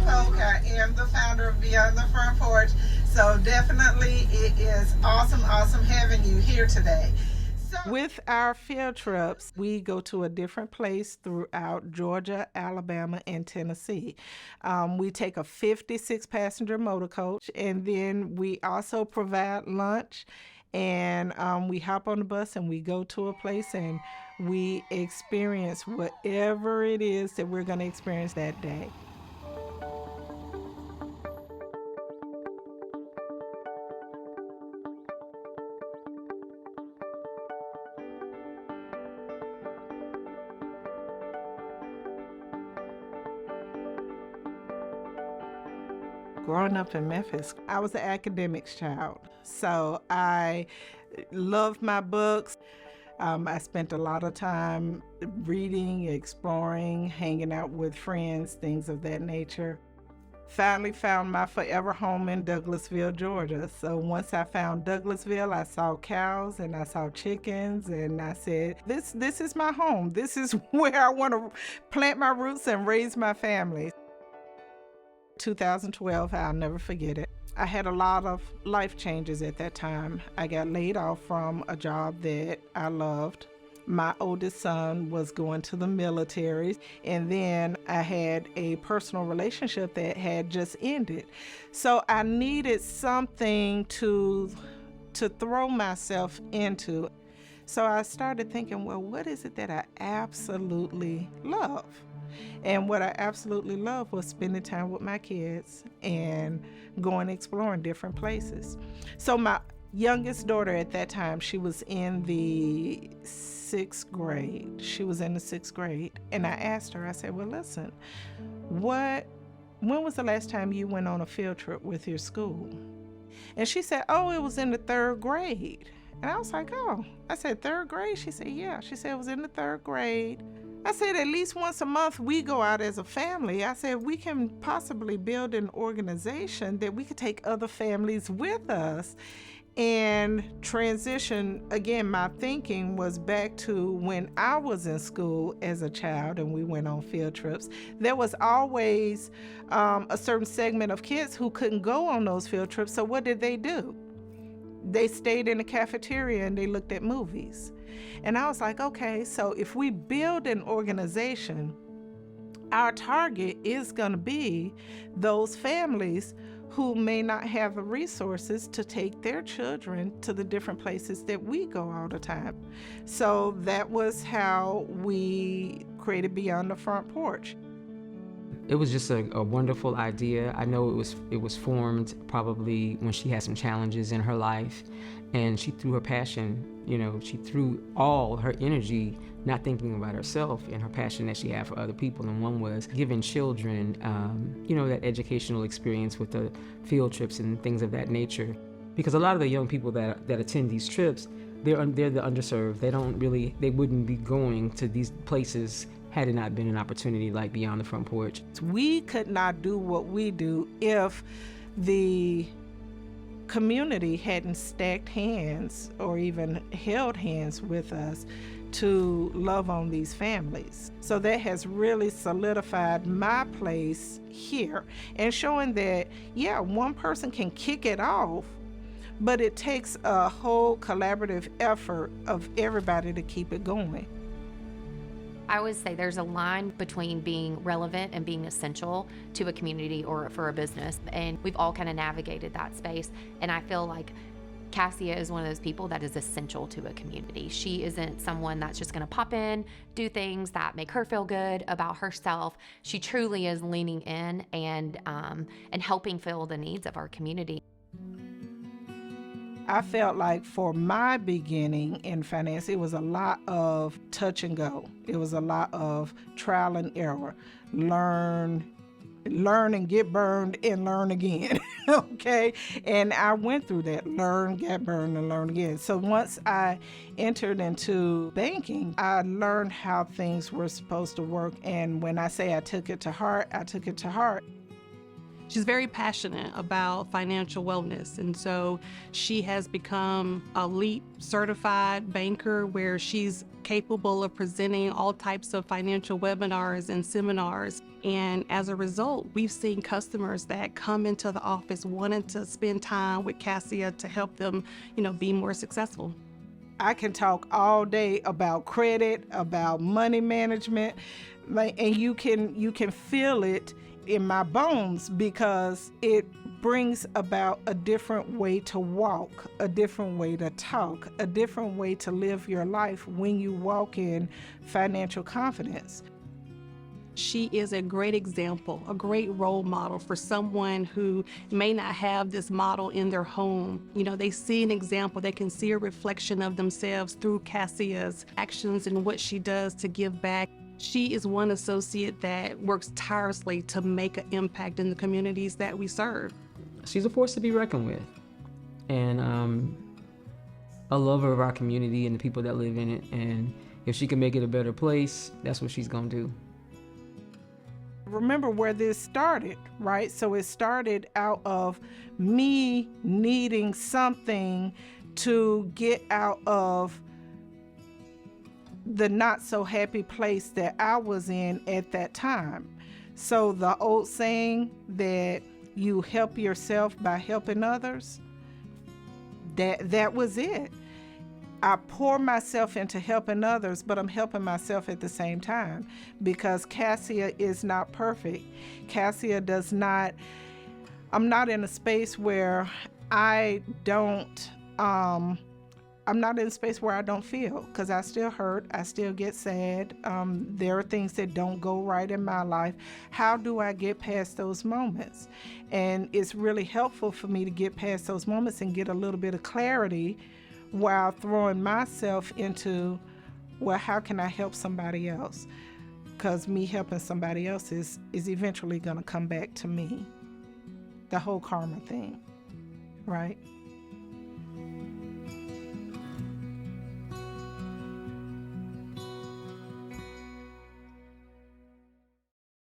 Polk. I am the founder of Beyond the Front Porch. So definitely it is awesome having you here today. With our field trips, we go to a different place throughout Georgia, Alabama, and Tennessee. We take a 56-passenger motor coach, and then we also provide lunch. And we hop on the bus and we go to a place and we experience whatever it is that we're going to experience that day. Growing up in Memphis, I was an academics child, so I loved my books. I spent a lot of time reading, exploring, hanging out with friends, things of that nature. Finally found my forever home in Douglasville, Georgia. So once I found Douglasville, I saw cows and I saw chickens, and I said, this is my home. This is where I want to plant my roots and raise my family. 2012, I'll never forget it. I had a lot of life changes at that time. I got laid off from a job that I loved. My oldest son was going to the military, and then I had a personal relationship that had just ended. So I needed something to throw myself into. So I started thinking, well, what is it that I absolutely love? And what I absolutely loved was spending time with my kids and going exploring different places. So my youngest daughter at that time, she was in the 6th grade. And I asked her, I said, well, listen, when was the last time you went on a field trip with your school? And she said, oh, it was in the 3rd grade. And I was like, oh. I said, 3rd grade? She said, yeah. She said it was in the 3rd grade. I said, at least once a month we go out as a family. I said, we can possibly build an organization that we could take other families with us and transition. Again, my thinking was back to when I was in school as a child and we went on field trips. There was always a certain segment of kids who couldn't go on those field trips. So what did they do? They stayed in the cafeteria and they looked at movies. And I was like, okay, so if we build an organization, our target is going to be those families who may not have the resources to take their children to the different places that we go all the time. So that was how we created Beyond the Front Porch. It was just a wonderful idea. I know it was formed probably when she had some challenges in her life, and she threw her passion, she threw all her energy, not thinking about herself and her passion that she had for other people. And one was giving children, that educational experience with the field trips and things of that nature. Because a lot of the young people that attend these trips, they're the underserved. They wouldn't be going to these places had it not been an opportunity like Beyond the Front Porch. We could not do what we do if the community hadn't stacked hands or even held hands with us to love on these families. So that has really solidified my place here and showing that, yeah, one person can kick it off, but it takes a whole collaborative effort of everybody to keep it going. I would say there's a line between being relevant and being essential to a community or for a business, and we've all kind of navigated that space. And I feel like Kascia is one of those people that is essential to a community. She isn't someone that's just going to pop in, do things that make her feel good about herself. She truly is leaning in and helping fill the needs of our community. I felt like for my beginning in finance, it was a lot of touch and go. It was a lot of trial and error. Learn and get burned and learn again, okay? And I went through that, learn, get burned, and learn again. So once I entered into banking, I learned how things were supposed to work. And when I say I took it to heart, I took it to heart. She's very passionate about financial wellness, and so she has become a LEAP certified banker where she's capable of presenting all types of financial webinars and seminars. And as a result, we've seen customers that come into the office wanting to spend time with Kascia to help them, be more successful. I can talk all day about credit, about money management, and you can feel it in my bones because it brings about a different way to walk, a different way to talk, a different way to live your life when you walk in financial confidence. She is a great example, a great role model for someone who may not have this model in their home. They see an example, they can see a reflection of themselves through Kassia's actions and what she does to give back. She is one associate that works tirelessly to make an impact in the communities that we serve. She's a force to be reckoned with, and a lover of our community and the people that live in it. And if she can make it a better place, that's what she's gonna do. Remember where this started, right? So it started out of me needing something to get out of the not so happy place that I was in at that time. So the old saying that you help yourself by helping others, that was it. I pour myself into helping others, but I'm helping myself at the same time because Kascia is not perfect. Kascia does not, I'm not in a space where I'm not in a space where I don't feel, because I still hurt, I still get sad. There are things that don't go right in my life. How do I get past those moments? And it's really helpful for me to get past those moments and get a little bit of clarity while throwing myself into, well, how can I help somebody else? Because me helping somebody else is eventually going to come back to me. The whole karma thing, right?